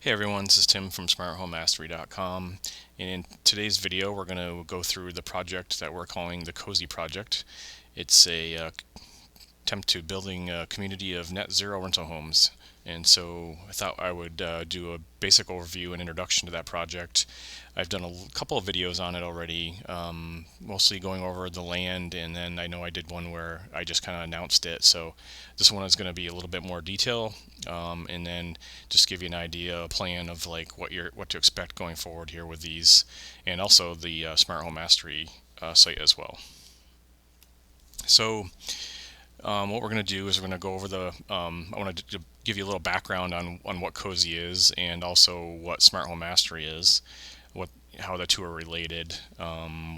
Hey everyone, this is Tim from smarthomemastery.com, and in today's video we're going to go through the project that we're calling the COAZEH project. It's a attempt to building a community of net zero rental homes. And so I thought I would do a basic overview and introduction to that project. I've done a couple of videos on it already, mostly going over the land, and then I know I did one where I just kind of announced it. So this one is going to be a little bit more detail, and then just give you an idea, a plan of like what to expect going forward here with these, and also the Smart Home Mastery site as well. So what we're going to do is we're going to go over I want to give you a little background on what COAZEH is, and also what Smart Home Mastery is, how the two are related,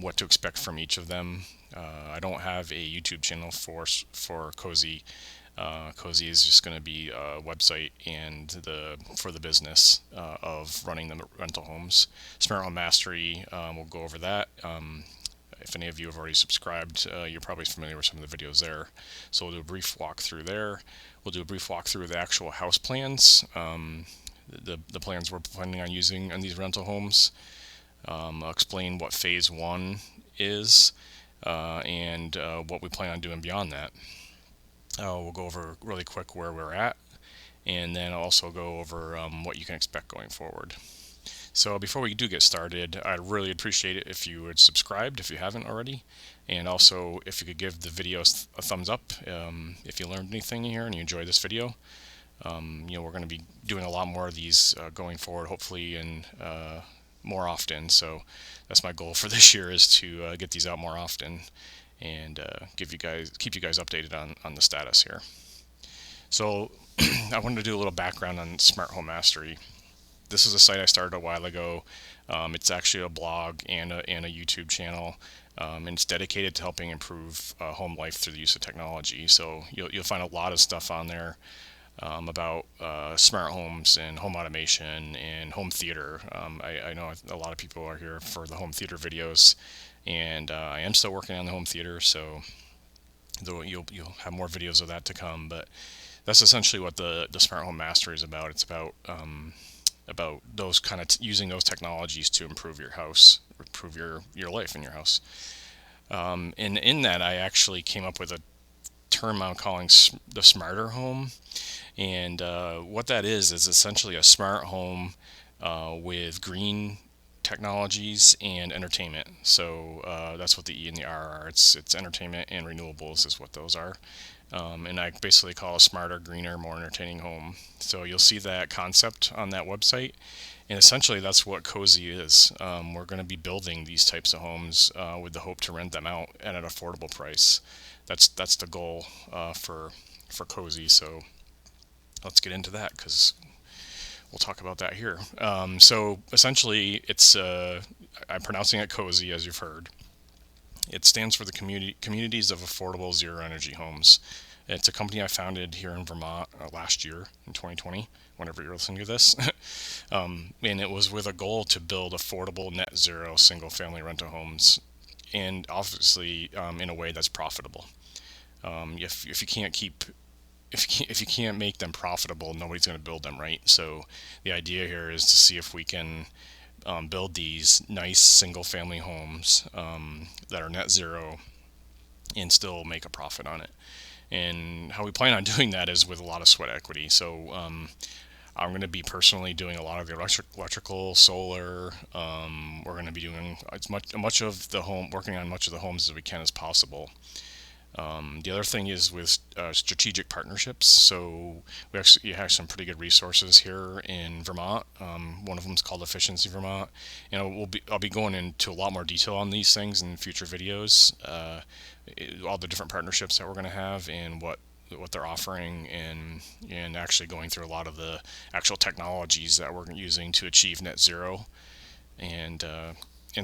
what to expect from each of them. I don't have a YouTube channel for COAZEH. COAZEH is just going to be a website and for the business of running the rental homes. Smart Home Mastery, we'll go over that. If any of you have already subscribed, you're probably familiar with some of the videos there. So we'll do a brief walkthrough there. We'll do a brief walkthrough of the actual house plans, the plans we're planning on using on these rental homes. I'll explain what phase 1 is, and what we plan on doing beyond that. We'll go over really quick where we're at, and then I'll also go over what you can expect going forward. So before we do get started, I'd really appreciate it if you would subscribe if you haven't already, and also if you could give the video a thumbs up if you learned anything here and you enjoyed this video. We're going to be doing a lot more of these going forward, hopefully, and more often. So that's my goal for this year, is to get these out more often and keep you guys updated on the status here. So I wanted to do a little background on Smart Home Mastery. This is a site I started a while ago. It's actually a blog and a YouTube channel, and it's dedicated to helping improve home life through the use of technology. So you'll find a lot of stuff on there about smart homes and home automation and home theater. I know a lot of people are here for the home theater videos, and I am still working on the home theater, so you'll have more videos of that to come. But that's essentially what the Smart Home Mastery is about. It's about those kind of using those technologies to improve your house, improve your life in your house. And in that, I actually came up with a term I'm calling the smarter home. And what that is essentially a smart home with green technologies and entertainment. So that's what the E and the R are. It's entertainment and renewables is what those are. And I basically call a smarter, greener, more entertaining home. So you'll see that concept on that website, and essentially that's what COAZEH is. We're going to be building these types of homes with the hope to rent them out at an affordable price. That's the goal for COAZEH. So let's get into that, because we'll talk about that here. So essentially, it's I'm pronouncing it COAZEH, as you've heard. It stands for the Communities of Affordable Zero Energy Homes. It's a company I founded here in Vermont last year in 2020, whenever you're listening to this. And it was with a goal to build affordable net zero single family rental homes, and obviously in a way that's profitable. If you can't make them profitable, nobody's going to build them, right? So the idea here is to see if we can build these nice single-family homes that are net zero and still make a profit on it. And how we plan on doing that is with a lot of sweat equity. So I'm going to be personally doing a lot of the electrical, solar. We're going to be doing working on much of the homes as we can as possible. The other thing is with strategic partnerships. So we actually have some pretty good resources here in Vermont. One of them is called Efficiency Vermont, and I'll be going into a lot more detail on these things in future videos. All the different partnerships that we're going to have and what they're offering, and actually going through a lot of the actual technologies that we're using to achieve net zero. And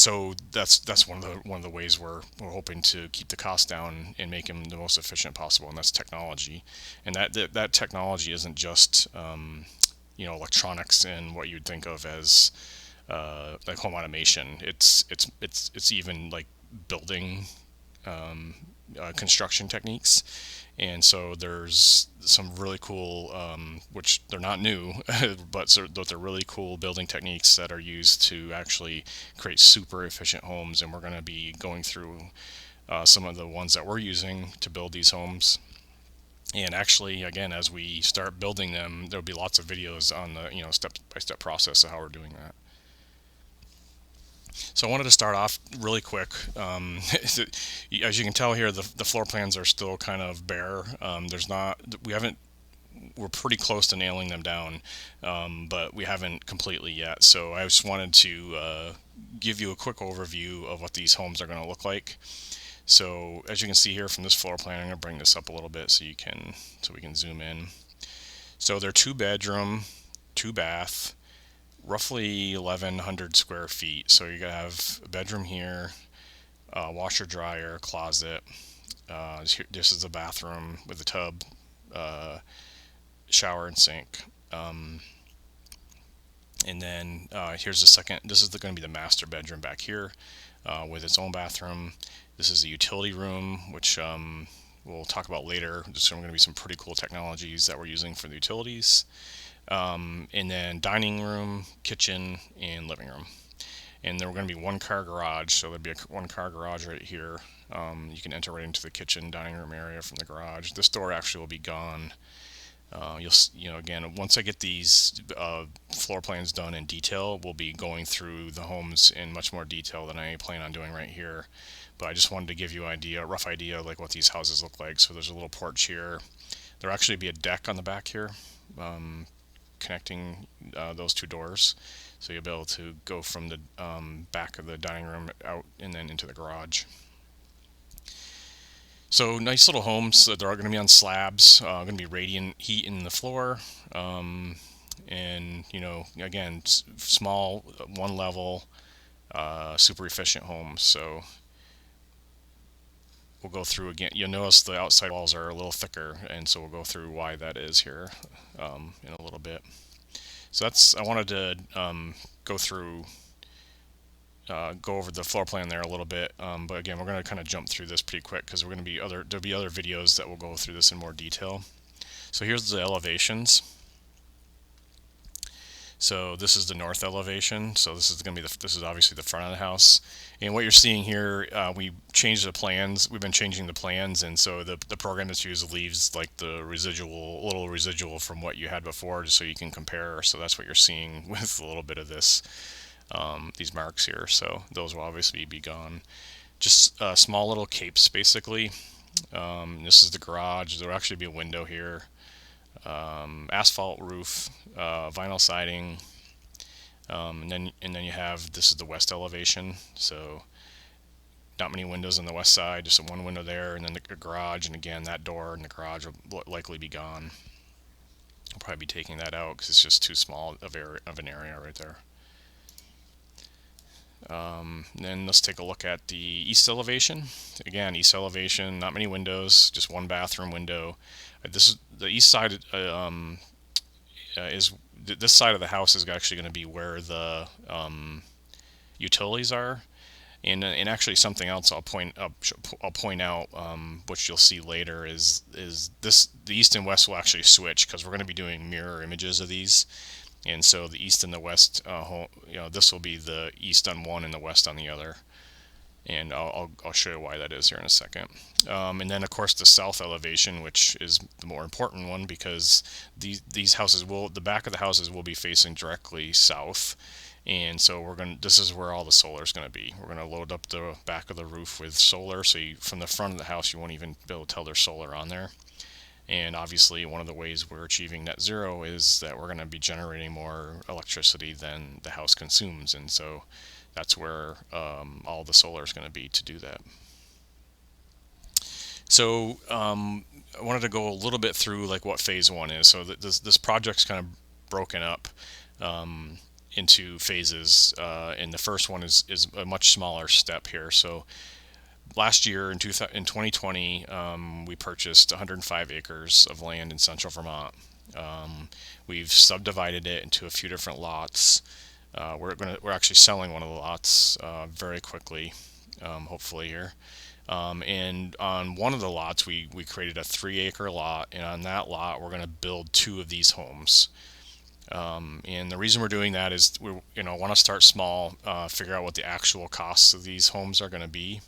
so that's one of the ways we're hoping to keep the cost down and make them the most efficient possible, and that's technology. And that technology isn't just electronics and what you'd think of as like home automation. It's even like building construction techniques. And so there's some really cool, which they're not new, but they're really cool building techniques that are used to actually create super efficient homes. And we're going to be going through some of the ones that we're using to build these homes. And actually, again, as we start building them, there'll be lots of videos on the step-by-step process of how we're doing that. So I wanted to start off really quick. As you can tell here, the floor plans are still kind of bare. We're pretty close to nailing them down, but we haven't completely yet. So I just wanted to give you a quick overview of what these homes are going to look like. So as you can see here from this floor plan, I'm going to bring this up a little bit so we can zoom in. So they're 2-bedroom, 2-bath, roughly 1,100 square feet. So you're gonna have a bedroom here, washer, dryer, closet. This is the bathroom with a tub, shower and sink. And then here's the second. This is going to be the master bedroom back here with its own bathroom. This is the utility room, which we'll talk about later. There's going to be some pretty cool technologies that we're using for the utilities. And then dining room, kitchen, and living room. And there are going to be 1-car garage, so there'll be a 1-car garage right here. You can enter right into the kitchen, dining room area from the garage. This door actually will be gone. Again, once I get these floor plans done in detail, we'll be going through the homes in much more detail than I plan on doing right here. But I just wanted to give you a rough idea like what these houses look like. So there's a little porch here. There'll actually be a deck on the back here, connecting those 2 doors. So you'll be able to go from the back of the dining room out and then into the garage. So nice little homes. They're all going to be on slabs. Going to be radiant heat in the floor, and again, small, 1 level, super efficient homes. So we'll go through again. You'll notice the outside walls are a little thicker, and so we'll go through why that is here in a little bit. So I wanted to go over the floor plan there a little bit, but again, we're going to kind of jump through this pretty quick because there'll be other videos that will go through this in more detail. So here's the elevations. So this is the north elevation. So this is going to be this is obviously the front of the house. And what you're seeing here, we changed the plans. We've been changing the plans, and so the program that's used leaves like the little residual from what you had before, just so you can compare. So that's what you're seeing with a little bit of this. These marks here, so those will obviously be gone. Just small little capes basically. This is the garage. There will actually be a window here. Asphalt roof, vinyl siding, and then you have, this is the west elevation. So not many windows on the west side, just 1 window there, and then the garage. And again, that door in the garage will likely be gone. I'll probably be taking that out because it's just too small of an area right there. Then let's take a look at the east elevation. Again, east elevation, not many windows, just 1 bathroom window. This is the east side. This side of the house is actually going to be where the utilities are, and actually something else I'll point out, which you'll see later, is this: the east and west will actually switch because we're going to be doing mirror images of these. And so the east and the west, this will be the east on one and the west on the other. And I'll show you why that is here in a second. And then of course the south elevation, which is the more important one, because these houses the back of the houses will be facing directly south. And so this is where all the solar is going to be. We're going to load up the back of the roof with solar. So from the front of the house, you won't even be able to tell there's solar on there. And obviously one of the ways we're achieving net zero is that we're going to be generating more electricity than the house consumes, and so that's where all the solar is going to be to do that. So I wanted to go a little bit through like what phase 1 is. So this project's kind of broken up into phases, and the first one is a much smaller step here. So last year in 2020, we purchased 105 acres of land in central Vermont. We've subdivided it into a few different lots. We're actually selling one of the lots very quickly, hopefully here. And on one of the lots, we created a 3-acre lot, and on that lot, we're going to build 2 of these homes. And the reason we're doing that is we want to start small, figure out what the actual costs of these homes are going to be,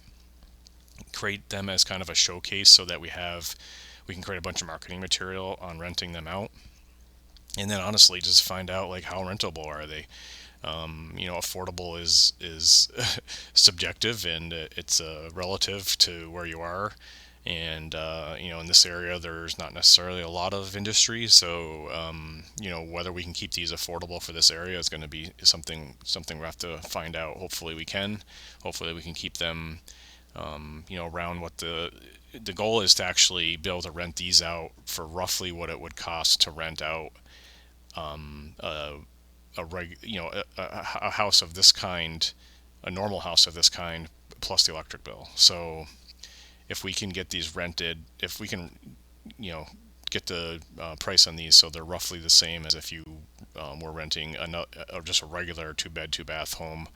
create them as kind of a showcase so that we can create a bunch of marketing material on renting them out, and then honestly just find out like how rentable are they. Affordable is subjective, and it's relative to where you are. And in this area, there's not necessarily a lot of industry, so whether we can keep these affordable for this area is going to be something we have to find out. Hopefully, we can. Hopefully, we can keep them, around what the goal is to actually be able to rent these out for roughly what it would cost to rent out a house of this kind, a normal house of this kind, plus the electric bill. So if we can get these rented, if we can, get the price on these so they're roughly the same as if you were renting just a regular 2-bed 2-bath home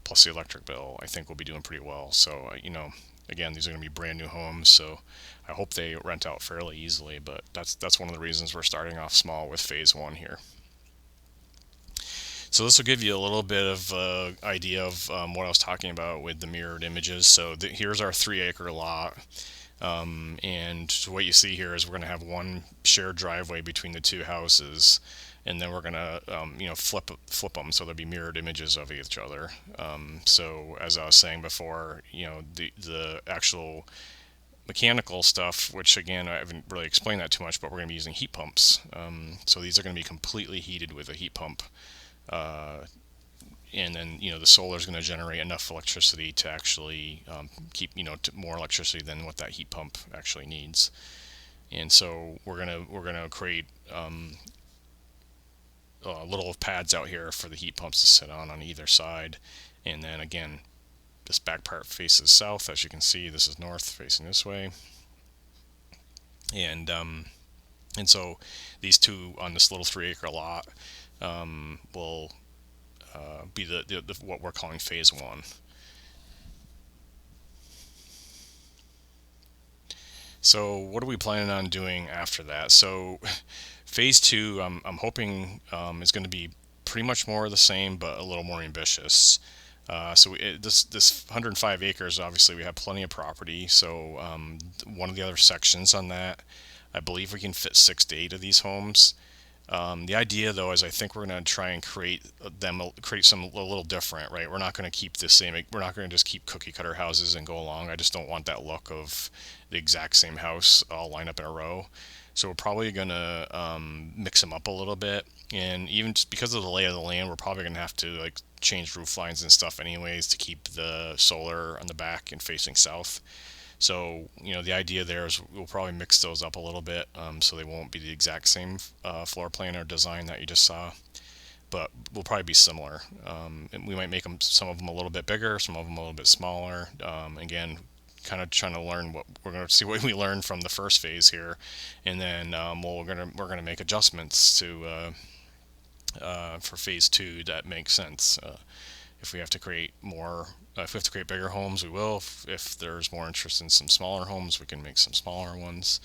plus the electric bill, I think we'll be doing pretty well. So again, these are going to be brand new homes, so I hope they rent out fairly easily. But that's one of the reasons we're starting off small with phase 1 here. So this will give you a little bit of idea of what I was talking about with the mirrored images. So here's our 3-acre lot. And what you see here is we're going to have one shared driveway between the 2 houses, and then we're going to flip them so there'll be mirrored images of each other. So as I was saying before, the actual mechanical stuff, which again I haven't really explained that too much, but we're going to be using heat pumps. So these are going to be completely heated with a heat pump. And then the solar is going to generate enough electricity to actually keep more electricity than what that heat pump actually needs. And so we're gonna create little pads out here for the heat pumps to sit on either side. And then again, this back part faces south, as you can see. This is north facing this way. And so these 2 on this little 3-acre lot will be the what we're calling phase 1. So what are we planning on doing after that? So phase 2, I'm hoping is going to be pretty much more of the same, but a little more ambitious. This 105 acres, obviously we have plenty of property. So one of the other sections on that, I believe we can fit 6 to 8 of these homes. The idea, though, is I think we're going to try and create some a little different, right? We're not going to keep the same. We're not going to just keep cookie cutter houses and go along. I just don't want that look of the exact same house all lined up in a row. So we're probably going to mix them up a little bit, and even just because of the lay of the land, we're probably going to have to change roof lines and stuff anyways to keep the solar on the back and facing south. So, the idea there is we'll probably mix those up a little bit, so they won't be the exact same floor plan or design that you just saw, but will probably be similar. And we might make some of them a little bit bigger, some of them a little bit smaller. Again, kind of trying to learn we're going to see what we learned from the first phase here, and then we're gonna make adjustments to for phase 2 that makes sense. If we have to create bigger homes, we will. If there's more interest in some smaller homes, we can make some smaller ones.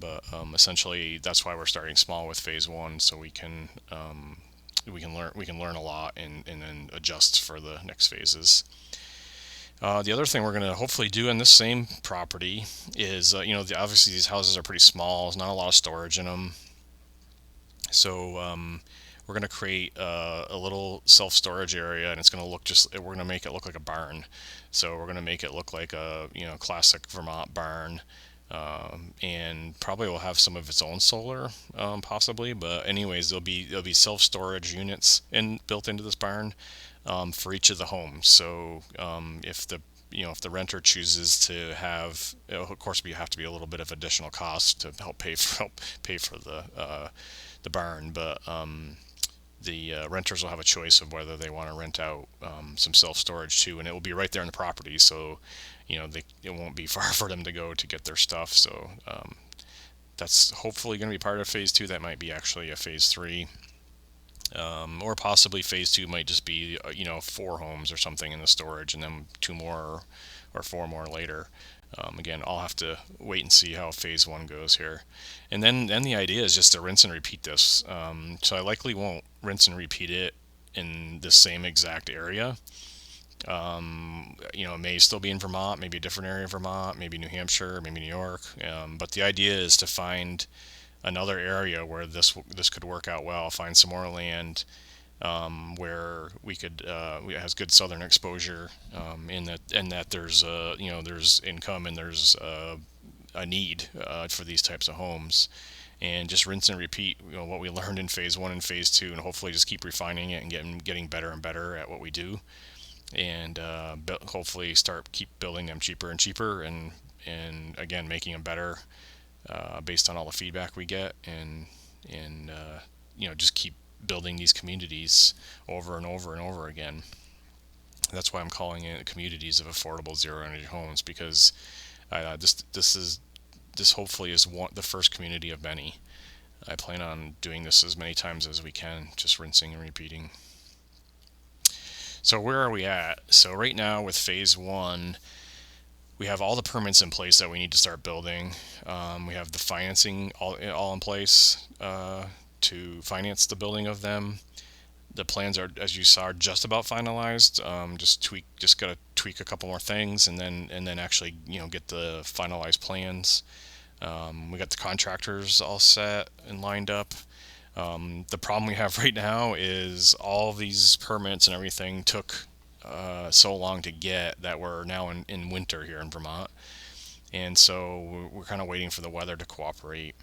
But essentially, that's why we're starting small with phase 1, so we can learn a lot and then adjust for the next phases. The other thing we're going to hopefully do in this same property is, obviously these houses are pretty small. There's not a lot of storage in them. So we're going to create a little self-storage area, and we're going to make it look like a barn. So we're going to make it look like a classic Vermont barn, and probably will have some of its own solar, possibly. But anyways, there'll be self-storage units built into this barn for each of the homes. So if the renter chooses to have, of course, we have to be a little bit of additional cost to help pay for the barn, but the renters will have a choice of whether they want to rent out some self-storage too, and it will be right there in the property, so it won't be far for them to go to get their stuff. So that's hopefully going to be part of phase 2. That might be actually a phase 3, or possibly phase 2 might just be 4 homes or something in the storage, and then 2 more or 4 more later. Again, I'll have to wait and see how phase one goes here. And then the idea is just to rinse and repeat this. So I likely won't rinse and repeat it in the same exact area. It may still be in Vermont, maybe a different area of Vermont, maybe New Hampshire, maybe New York. But the idea is to find another area where this could work out well. Find some more land where we could it has good southern exposure, in that there's there's income and there's a need for these types of homes, and just rinse and repeat what we learned in phase one and phase two, and hopefully just keep refining it and getting better and better at what we do, and hopefully keep building them cheaper and cheaper, and again making them better based on all the feedback we get, and just keep building these communities over and over and over again. That's why I'm calling it communities of affordable zero energy homes, because this hopefully is the first community of many. I plan on doing this as many times as we can, just rinsing and repeating. So where are we at? So right now with phase one, we have all the permits in place that we need to start building. We have the financing all in place to finance the building of them. The plans are, as you saw, are just about finalized. Just got to tweak a couple more things, and then actually get the finalized plans. We got the contractors all set and lined up. The problem we have right now is all these permits and everything took so long to get that we're now in winter here in Vermont, and so we're kind of waiting for the weather to cooperate.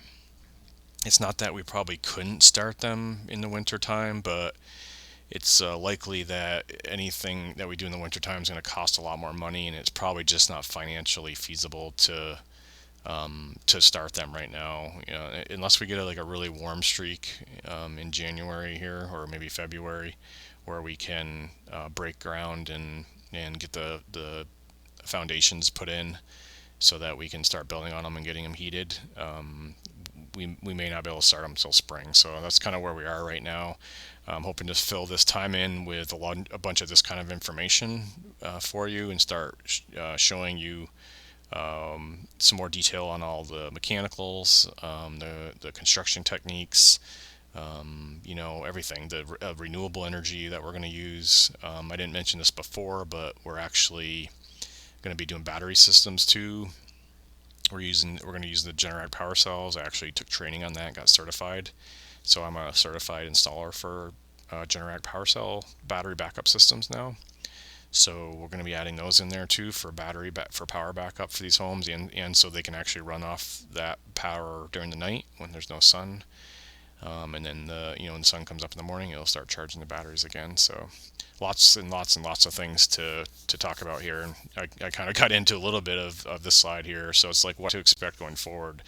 It's not that we probably couldn't start them in the winter time, but it's likely that anything that we do in the winter time is going to cost a lot more money, and it's probably just not financially feasible to start them right now. Unless we get a really warm streak in January here, or maybe February, where we can break ground and get the foundations put in so that we can start building on them and getting them heated. We may not be able to start them until spring. So that's kind of where we are right now. I'm hoping to fill this time in with a bunch of this kind of information for you, and start showing you some more detail on all the mechanicals, the construction techniques, everything, the renewable energy that we're going to use. I didn't mention this before, but we're actually going to be doing battery systems too. We're going to use the Generac power cells. I actually took training on that, got certified. So I'm a certified installer for Generac power cell battery backup systems now. So we're going to be adding those in there too for power backup for these homes, and so they can actually run off that power during the night when there's no sun. And then when the sun comes up in the morning, it'll start charging the batteries again. So lots and lots and lots of things to talk about here. And I kind of got into a little bit of this slide here. So it's like what to expect going forward.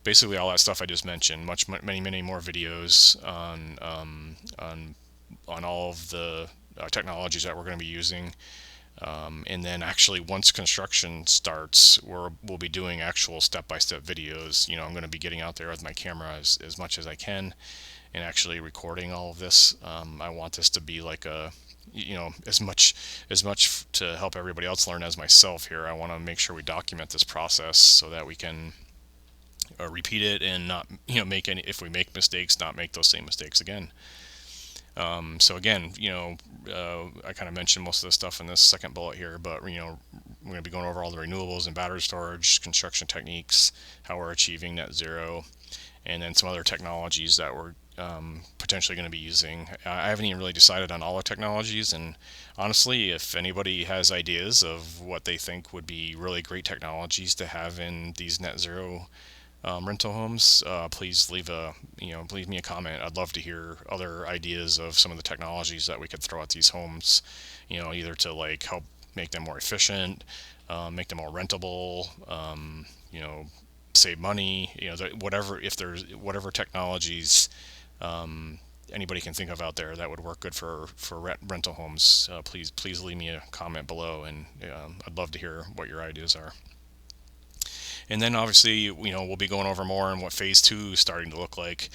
Basically all that stuff I just mentioned, many more videos on all of the technologies that we're going to be using. And then actually once construction starts, we'll be doing actual step-by-step videos. I'm going to be getting out there with my camera as much as I can and actually recording all of this. I want this to be like as much to help everybody else learn as myself here. I want to make sure we document this process so that we can repeat it and not if we make mistakes, not make those same mistakes again. So again, I kind of mentioned most of the stuff in this second bullet here, but we're going to be going over all the renewables and battery storage, construction techniques, how we're achieving net zero, and then some other technologies that we're potentially going to be using. I haven't even really decided on all the technologies, and honestly, if anybody has ideas of what they think would be really great technologies to have in these net zero rental homes, please leave me a comment. I'd love to hear other ideas of some of the technologies that we could throw at these homes, either to help make them more efficient, make them more rentable, save money, whatever technologies anybody can think of out there that would work good for rental homes. Please leave me a comment below, and I'd love to hear what your ideas are. And then obviously, we'll be going over more on what phase two is starting to look like.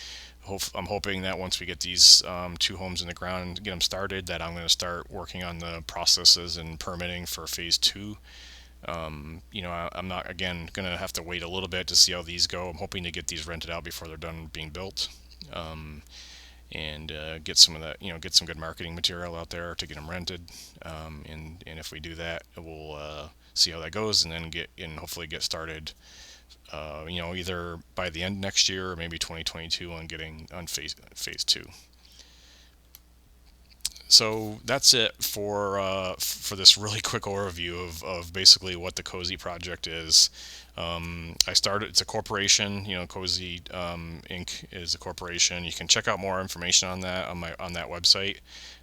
I'm hoping that once we get these 2 homes in the ground and get them started, that I'm going to start working on the processes and permitting for phase two. I'm not, again, going to have to wait a little bit to see how these go. I'm hoping to get these rented out before they're done being built. And get some of that, get some good marketing material out there to get them rented. And if we do that, we'll see how that goes, and then hopefully get started. Either by the end next year or maybe 2022 on getting on phase two. So that's it for this really quick overview of basically what the COAZEH project is. I started. It's a corporation. COAZEH Inc. is a corporation. You can check out more information on that on that website.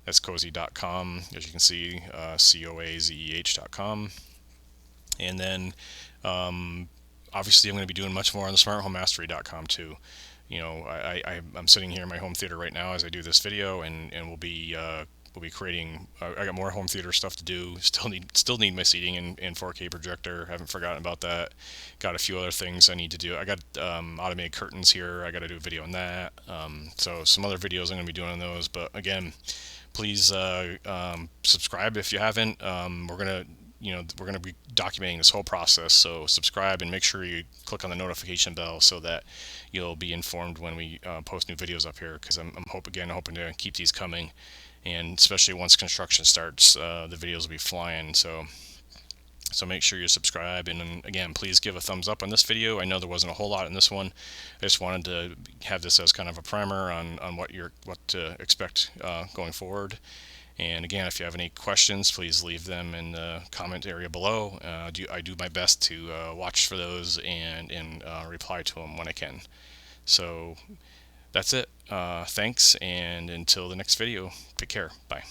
That's coazeh.com. As you can see, COAZEH.com. And then obviously I'm going to be doing much more on the smarthomemastery.com too. I'm sitting here in my home theater right now as I do this video, and we'll be creating. I got more home theater stuff to do. Still need my seating and 4K projector. Haven't forgotten about that. Got a few other things I need to do. I got automated curtains here. I got to do a video on that. So some other videos I'm going to be doing on those. But again, please subscribe if you haven't. We're gonna be documenting this whole process, so subscribe and make sure you click on the notification bell so that you'll be informed when we post new videos up here, because I'm hoping to keep these coming, and especially once construction starts, the videos will be flying. So make sure you subscribe, and then, again, please give a thumbs up on this video. I know there wasn't a whole lot in this one. I just wanted to have this as kind of a primer on what to expect going forward. And again, if you have any questions, please leave them in the comment area below. I do my best to watch for those and reply to them when I can. So that's it. Thanks, and until the next video, take care. Bye.